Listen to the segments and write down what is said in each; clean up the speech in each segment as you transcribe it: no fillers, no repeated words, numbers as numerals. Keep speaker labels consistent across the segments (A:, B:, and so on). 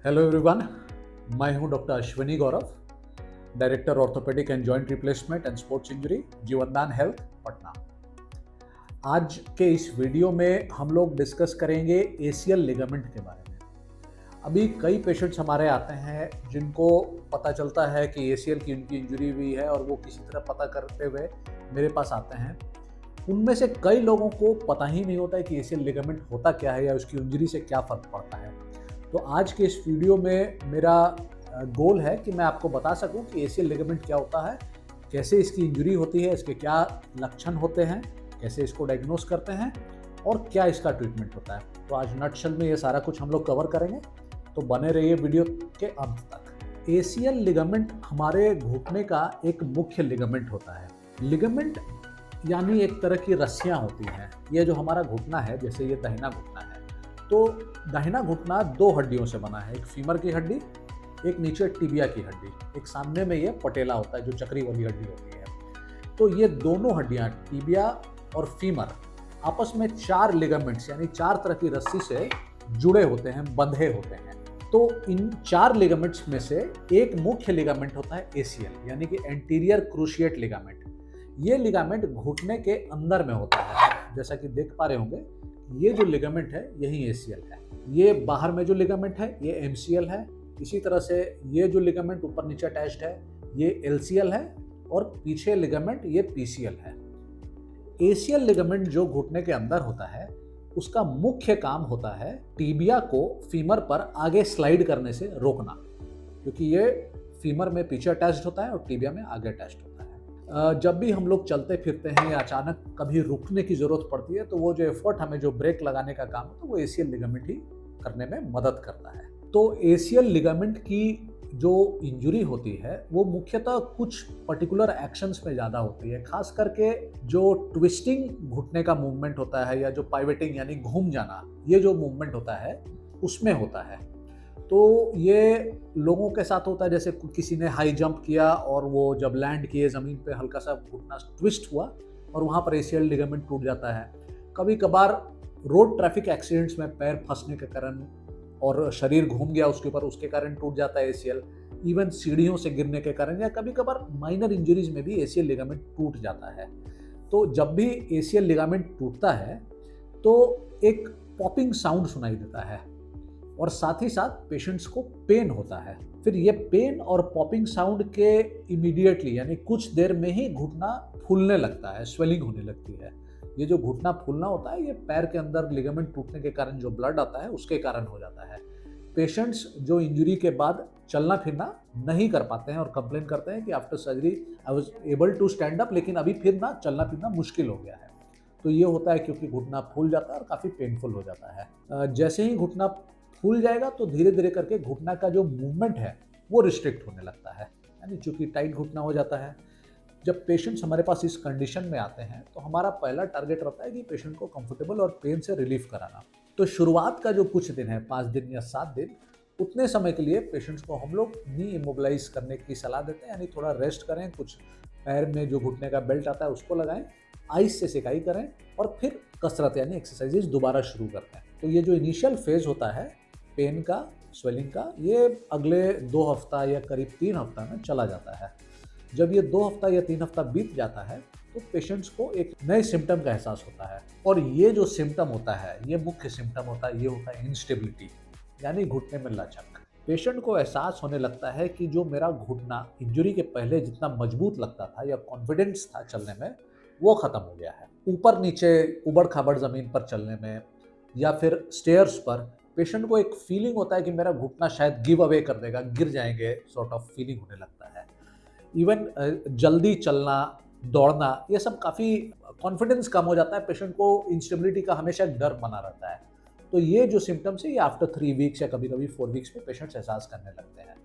A: Hello everyone, मैं हूं doctor Ashwini Gaurav, director orthopaedic and joint replacement and sports injury, जीवनदान health, Patna. आज के इस वीडियो में हम लोग डिस्कस करेंगे एसीएल लिगामेंट के बारे में। अभी कई पेशेंट्स हमारे आते हैं जिनको पता चलता है कि एसीएल की उनकी इंजरी हुई है और वो किसी तरह पता करते हुए मेरे पास आते हैं। उनमें से कई लोगों को पता ही नहीं होता है कि एसीएल लिगामेंट होता क्या है या उसकी इंजरी से क्या फ़र्क पड़ता है। तो आज के इस वीडियो में मेरा गोल है कि मैं आपको बता सकूं कि एसीएल लिगामेंट क्या होता है, कैसे इसकी इंजरी होती है, इसके क्या लक्षण होते हैं, कैसे इसको डायग्नोस करते हैं और क्या इसका ट्रीटमेंट होता है। तो आज नटशल में ये सारा कुछ हम लोग कवर करेंगे, तो बने रहिए वीडियो के अंत तक। एसीएल लिगामेंट हमारे घुटने का एक मुख्य लिगामेंट होता है। लिगामेंट यानी एक तरह की रस्सियाँ होती हैं। ये जो हमारा घुटना है, जैसे ये दाहिना घुटना है, तो दाहिना घुटना दो हड्डियों से बना है, एक फीमर की हड्डी, एक नीचे टिबिया की हड्डी, एक सामने में ये पटेला होता है जो चक्री वाली हड्डी होती है। तो ये दोनों हड्डियां टिबिया और फीमर आपस में 4 लिगामेंट्स यानी 4 तरह की रस्सी से जुड़े होते हैं, बंधे होते हैं। तो इन 4 लिगामेंट्स में से एक मुख्य लिगामेंट होता है एसीएल यानी कि एंटीरियर क्रूशिएट लिगामेंट। ये लिगामेंट घुटने के अंदर में होता है, जैसा कि देख पा रहे होंगे। ये जो लिगामेंट है यही एसीएल है। ये बाहर में जो लिगामेंट है ये एमसीएल है। इसी तरह से ये जो लिगामेंट ऊपर नीचे अटैच्ड है ये एलसीएल है और पीछे लिगामेंट ये पीसीएल है। एसीएल लिगामेंट जो घुटने के अंदर होता है उसका मुख्य काम होता है टिबिया को फीमर पर आगे स्लाइड करने से रोकना, क्योंकि ये फीमर में पीछे अटैच्ड होता है और टिबिया में आगे अटैच्ड होता है। जब भी हम लोग चलते फिरते हैं या अचानक कभी रुकने की ज़रूरत पड़ती है तो वो जो एफर्ट हमें जो ब्रेक लगाने का काम है तो वो एसीएल लिगामेंट ही करने में मदद करता है। तो एसीएल लिगामेंट की जो इंजरी होती है वो मुख्यतः कुछ पर्टिकुलर एक्शंस में ज़्यादा होती है, खास करके जो ट्विस्टिंग घुटने का मूवमेंट होता है या जो पाइवेटिंग यानी घूम जाना, ये जो मूवमेंट होता है उसमें होता है। तो ये लोगों के साथ होता है, जैसे किसी ने हाई जंप किया और वो जब लैंड किए ज़मीन पे हल्का सा घुटना ट्विस्ट हुआ और वहाँ पर एसीएल लिगामेंट टूट जाता है। कभी कभार रोड ट्रैफिक एक्सीडेंट्स में पैर फंसने के कारण और शरीर घूम गया उसके ऊपर, उसके कारण टूट जाता है एसीएल। इवन सीढ़ियों से गिरने के कारण या कभी कभार माइनर इंजरीज में भी एसीएल लिगामेंट टूट जाता है। तो जब भी एसीएल लिगामेंट टूटता है तो एक पॉपिंग साउंड सुनाई देता है और साथ ही साथ पेशेंट्स को पेन होता है। फिर ये पेन और पॉपिंग साउंड के इमीडिएटली यानी कुछ देर में ही घुटना फूलने लगता है, स्वेलिंग होने लगती है। ये जो घुटना फूलना होता है ये पैर के अंदर लिगामेंट टूटने के कारण जो ब्लड आता है उसके कारण हो जाता है। पेशेंट्स जो इंजरी के बाद चलना फिरना नहीं कर पाते हैं और कंप्लेन करते हैं कि after surgery I was able to stand up, लेकिन अभी फिर ना चलना फिरना मुश्किल हो गया है। तो ये होता है क्योंकि घुटना फूल जाता है और काफ़ी पेनफुल हो जाता है। जैसे ही घुटना फूल जाएगा तो धीरे धीरे करके घुटना का जो मूवमेंट है वो रिस्ट्रिक्ट होने लगता है, यानी चूंकि टाइट घुटना हो जाता है। जब पेशेंट्स हमारे पास इस कंडीशन में आते हैं तो हमारा पहला टारगेट रहता है कि पेशेंट को कंफर्टेबल और पेन से रिलीफ कराना। तो शुरुआत का जो कुछ दिन है, 5 दिन या 7 दिन, उतने समय के लिए पेशेंट्स को हम लोग नी इमोबिलाइज करने की सलाह देते हैं, यानी थोड़ा रेस्ट करें, कुछ पैर में जो घुटने का बेल्ट आता है उसको लगाएं, आइस से सिकाई करें और फिर कसरत यानी एक्सरसाइजेज दोबारा शुरू करते हैं। तो ये जो इनिशियल फेज होता है पेन का, स्वेलिंग का, ये अगले 2 हफ्ता या करीब 3 हफ्ता में चला जाता है। जब ये 2 हफ्ता या 3 हफ्ता बीत जाता है तो पेशेंट्स को एक नए सिम्टम का एहसास होता है और ये जो सिम्टम होता है, ये मुख्य सिम्टम होता है, ये होता है इंस्टेबिलिटी यानी घुटने में लचक। पेशेंट को एहसास होने लगता है कि जो मेरा घुटना इंजरी के पहले जितना मजबूत लगता था या कॉन्फिडेंस था चलने में, वो ख़त्म हो गया है। ऊपर नीचे उबड़ खाबड़ ज़मीन पर चलने में या फिर स्टेयर्स पर पेशेंट को एक फीलिंग होता है कि मेरा घुटना शायद गिव अवे कर देगा, गिर जाएंगे, सॉर्ट ऑफ फीलिंग होने लगता है। इवन जल्दी चलना, दौड़ना, ये सब काफ़ी कॉन्फिडेंस कम हो जाता है। पेशेंट को इंस्टेबिलिटी का हमेशा डर बना रहता है। तो ये जो सिम्टम्स है ये आफ्टर 3 वीक्स या कभी कभी 4 वीक्स में पेशेंट्स एहसास करने लगते हैं।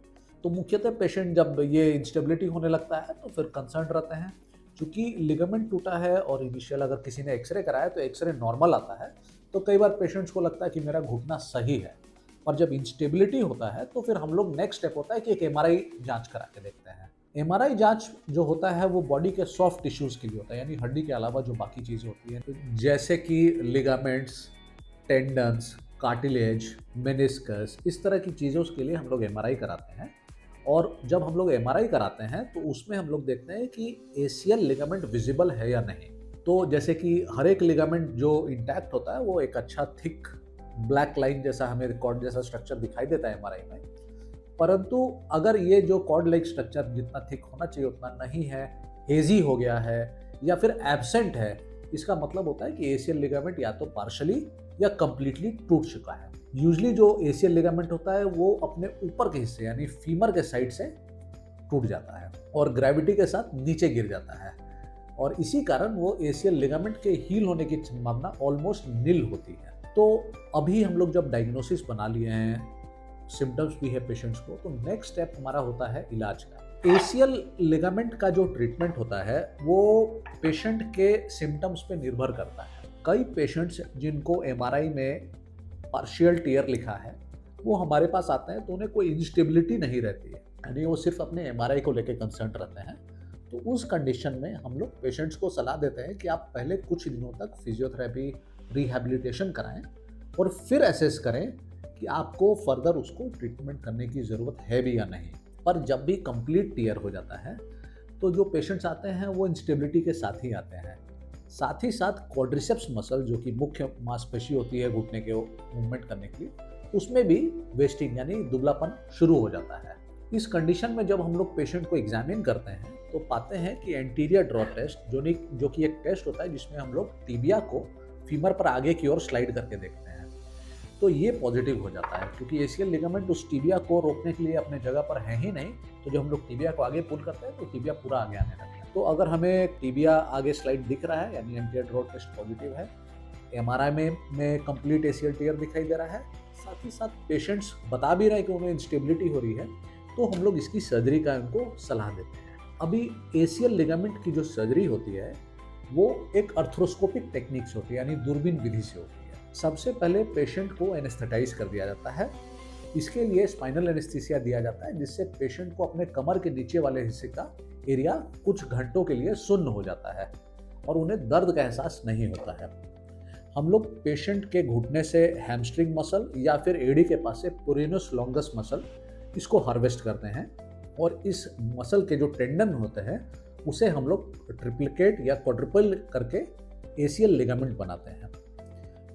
A: तो मुख्यतः पेशेंट जब ये इंस्टेबिलिटी होने लगता है तो फिर कंसर्न रहते हैं। चूँकि लिगामेंट टूटा है और इनिशियल अगर किसी ने एक्सरे कराया तो एक्सरे नॉर्मल आता है, तो कई बार पेशेंट्स को लगता है कि मेरा घुटना सही है। और जब इंस्टेबिलिटी होता है तो फिर हम लोग नेक्स्ट स्टेप होता है कि एक एमआरआई जांच करा के देखते हैं। एमआरआई जांच जो होता है वो बॉडी के सॉफ्ट टिश्यूज़ के लिए होता है, यानी हड्डी के अलावा जो बाकी चीज़ें होती हैं, तो जैसे कि लिगामेंट्स, टेंडन्स, कार्टिलेज, मेनिस्कस, इस तरह की चीज़ों के लिए हम लोग एमआरआई कराते हैं। और जब हम लोग एमआरआई कराते हैं तो उसमें हम लोग देखते हैं कि एसीएल लिगामेंट विजिबल है या नहीं। तो जैसे कि हर एक लिगामेंट जो इंटैक्ट होता है वो एक अच्छा थिक ब्लैक लाइन जैसा हमें कॉर्ड जैसा स्ट्रक्चर दिखाई देता है एमआरआई में। परंतु अगर ये जो कॉर्ड लाइक स्ट्रक्चर जितना थिक होना चाहिए उतना नहीं है, हेजी हो गया है या फिर एब्सेंट है, इसका मतलब होता है कि एसीएल लिगामेंट या तो पार्शली या कंप्लीटली टूट चुका है। यूजली जो एसीएल लिगामेंट होता है वो अपने ऊपर के हिस्से यानी फीमर के साइड से टूट जाता है और ग्रेविटी के साथ नीचे गिर जाता है, और इसी कारण वो एसीएल लिगामेंट के हील होने की संभावना ऑलमोस्ट नील होती है। तो अभी हम लोग जब डायग्नोसिस बना लिए हैं, सिम्टम्स भी है पेशेंट्स को, तो नेक्स्ट स्टेप हमारा होता है इलाज का। एसीएल लिगामेंट का जो ट्रीटमेंट होता है वो पेशेंट के सिम्टम्स पे निर्भर करता है। कई पेशेंट्स जिनको एमआरआई में पार्शियल टियर लिखा है वो हमारे पास आते हैं तो उन्हें कोई इंस्टेबिलिटी नहीं रहती है, यानी वो सिर्फ अपने एमआरआई को लेकर कंसर्न रहते हैं। तो उस कंडीशन में हम लोग पेशेंट्स को सलाह देते हैं कि आप पहले कुछ दिनों तक फिजियोथेरेपी, रिहैबिलिटेशन कराएं और फिर असेस करें कि आपको फर्दर उसको ट्रीटमेंट करने की ज़रूरत है भी या नहीं। पर जब भी कंप्लीट टियर हो जाता है तो जो पेशेंट्स आते हैं वो इंस्टेबिलिटी के साथ ही आते हैं। साथ ही साथ क्वाड्रिसेप्स मसल जो कि मुख्य मांसपेशी होती है घुटने के मूवमेंट करने के लिए, उसमें भी वेस्टिंग यानी दुबलापन शुरू हो जाता है। इस कंडीशन में जब हम लोग पेशेंट को एग्जामिन करते हैं तो पाते हैं कि एंटीरियर ड्रॉ टेस्ट जो कि एक टेस्ट होता है जिसमें हम लोग टिबिया को फीमर पर आगे की ओर स्लाइड करके देखते हैं, तो ये पॉजिटिव हो जाता है क्योंकि एसीएल लिगामेंट उस टिबिया को रोकने के लिए अपने जगह पर है ही नहीं। तो जब हम लोग टिबिया को आगे पुल करते हैं तो टिबिया पूरा आगे आने लगता है। तो अगर हमें टिबिया आगे स्लाइड दिख रहा है यानी एंटीरियर ड्रॉ टेस्ट पॉजिटिव है, एमआरआई में कंप्लीट एसीएल टियर दिखाई दे रहा है, साथ ही साथ पेशेंट्स बता भी रहे हैं कि उन्हें इंस्टेबिलिटी हो रही है, तो हम लोग इसकी सर्जरी का उनको सलाह देते हैं। अभी एसीएल लिगामेंट की जो सर्जरी होती है वो एक अर्थ्रोस्कोपिक टेक्निक से होती है यानी दूरबीन विधि से होती है। सबसे पहले पेशेंट को एनेस्थेटाइज कर दिया जाता है। इसके लिए स्पाइनल एनेस्थीसिया दिया जाता है जिससे पेशेंट को अपने कमर के नीचे वाले हिस्से का एरिया कुछ घंटों के लिए सुन्न हो जाता है और उन्हें दर्द का एहसास नहीं होता है। हम लोग पेशेंट के घुटने से हैमस्ट्रिंग मसल या फिर एड़ी के पास से पोरिनस लॉन्गस मसल इसको हार्वेस्ट करते हैं और इस मसल के जो टेंडन होते हैं उसे हम लोग ट्रिप्लिकेट या क्वाड्रुपल करके एसीएल लिगामेंट बनाते हैं।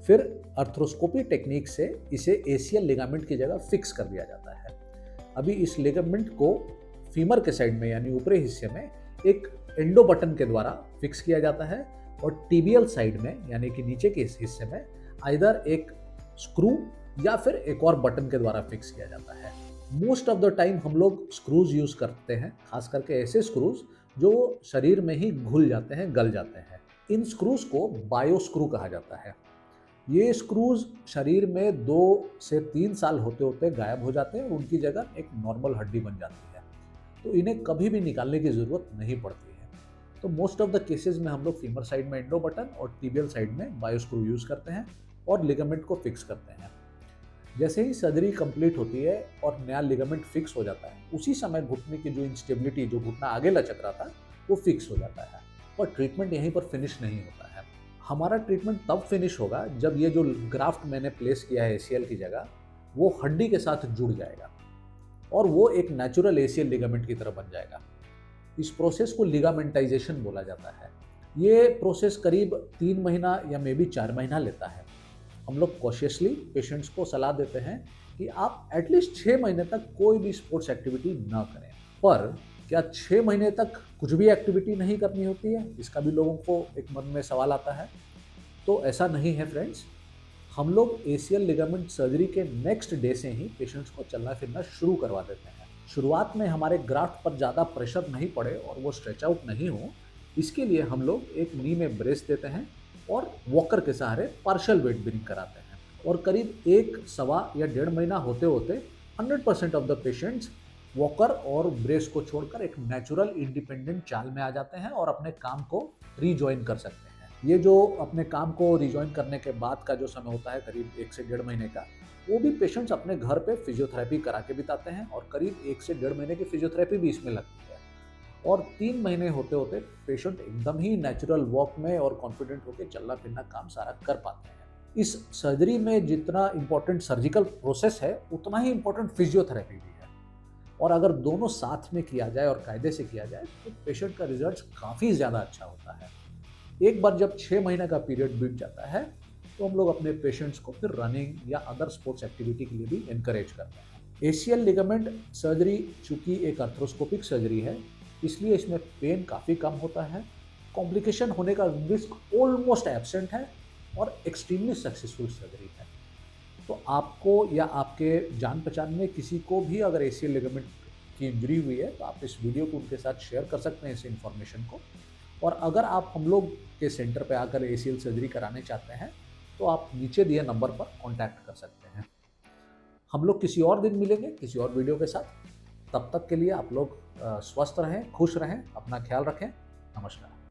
A: फिर अर्थ्रोस्कोपी टेक्निक से इसे एसीएल लिगामेंट की जगह फिक्स कर दिया जाता है। अभी इस लिगामेंट को फीमर के साइड में यानी ऊपरी हिस्से में एक एंडो बटन के द्वारा फिक्स किया जाता है और टीबियल साइड में यानी कि नीचे के हिस्से में आइदर एक स्क्रू या फिर एक और बटन के द्वारा फिक्स किया जाता है। मोस्ट ऑफ द टाइम हम लोग स्क्रूज यूज करते हैं, खास करके ऐसे स्क्रूज जो शरीर में ही घुल जाते हैं, गल जाते हैं। इन स्क्रूज को बायो स्क्रू कहा जाता है। ये स्क्रूज शरीर में 2 से 3 साल होते होते गायब हो जाते हैं और उनकी जगह एक नॉर्मल हड्डी बन जाती है, तो इन्हें कभी भी निकालने की ज़रूरत नहीं पड़ती है। तो मोस्ट ऑफ द केसेस में हम लोग फीमर साइड में एंडो बटन और टिबियल साइड में बायो स्क्रू यूज़ करते हैं और लिगामेंट को फिक्स करते हैं। जैसे ही सर्जरी कंप्लीट होती है और नया लिगामेंट फिक्स हो जाता है, उसी समय घुटने की जो इंस्टेबिलिटी, जो घुटना आगे लचक रहा था, वो फिक्स हो जाता है। पर ट्रीटमेंट यहीं पर फिनिश नहीं होता है। हमारा ट्रीटमेंट तब फिनिश होगा जब ये जो ग्राफ्ट मैंने प्लेस किया है एसीएल की जगह, वो हड्डी के साथ जुड़ जाएगा और वो एक नेचुरल एसीएल लिगामेंट की तरह बन जाएगा। इस प्रोसेस को लिगामेंटाइजेशन बोला जाता है। ये प्रोसेस करीब 3 महीना या मे बी 4 महीना लेता है। हम लोग कॉशियसली पेशेंट्स को सलाह देते हैं कि आप एटलीस्ट 6 महीने तक कोई भी स्पोर्ट्स एक्टिविटी ना करें। पर क्या 6 महीने तक कुछ भी एक्टिविटी नहीं करनी होती है? इसका भी लोगों को एक मन में सवाल आता है। तो ऐसा नहीं है फ्रेंड्स। हम लोग एसीएल लिगामेंट सर्जरी के नेक्स्ट डे से ही पेशेंट्स को चलना फिरना शुरू करवा देते हैं। शुरुआत में हमारे ग्राफ्ट पर ज़्यादा प्रेशर नहीं पड़े और वो स्ट्रेच आउट नहीं हो, इसके लिए हम लोग एक नी में ब्रेस देते हैं और वॉकर के सहारे पार्शियल वेट बेरिंग कराते हैं। और करीब 1 सवा या 1.5 महीना होते होते 100% ऑफ द पेशेंट्स वॉकर और ब्रेस को छोड़कर एक नेचुरल इंडिपेंडेंट चाल में आ जाते हैं और अपने काम को रीजॉइन कर सकते हैं। ये जो अपने काम को रीजॉइन करने के बाद का जो समय होता है करीब 1 से 1.5 महीने का, वो भी पेशेंट्स अपने घर पे फिजियोथेरेपी करा के बिताते हैं और करीब 1 से 1.5 महीने की फिजियोथेरेपी भी इसमें लगती है। और 3 महीने होते होते पेशेंट एकदम ही नेचुरल वॉक में और कॉन्फिडेंट होकर चलना फिरना काम सारा कर पाते हैं। इस सर्जरी में जितना इम्पोर्टेंट सर्जिकल प्रोसेस है उतना ही इम्पोर्टेंट फिजियोथेरेपी भी है, और अगर दोनों साथ में किया जाए और कायदे से किया जाए तो पेशेंट का रिजल्ट काफ़ी ज़्यादा अच्छा होता है। एक बार जब 6 महीने का पीरियड बीत जाता है तो हम लोग अपने पेशेंट्स को फिर रनिंग या अदर स्पोर्ट्स एक्टिविटी के लिए भी इनकरेज करते हैं। एसीएल लिगामेंट सर्जरी चूंकि एक आर्थ्रोस्कोपिक सर्जरी है, इसलिए इसमें पेन काफ़ी कम होता है, कॉम्प्लिकेशन होने का रिस्क ऑलमोस्ट एब्सेंट है, और एक्सट्रीमली सक्सेसफुल सर्जरी है। तो आपको या आपके जान पहचान में किसी को भी अगर एसीएल लिगामेंट की इंजरी हुई है तो आप इस वीडियो को उनके साथ शेयर कर सकते हैं, इस इन्फॉर्मेशन को। और अगर आप हम लोग के सेंटर पे आकर एसीएल सर्जरी कराने चाहते हैं तो आप नीचे दिए नंबर पर कांटेक्ट कर सकते हैं। हम लोग किसी और दिन मिलेंगे किसी और वीडियो के साथ। तब तक के लिए आप लोग स्वस्थ रहें, खुश रहें, अपना ख्याल रखें। नमस्कार।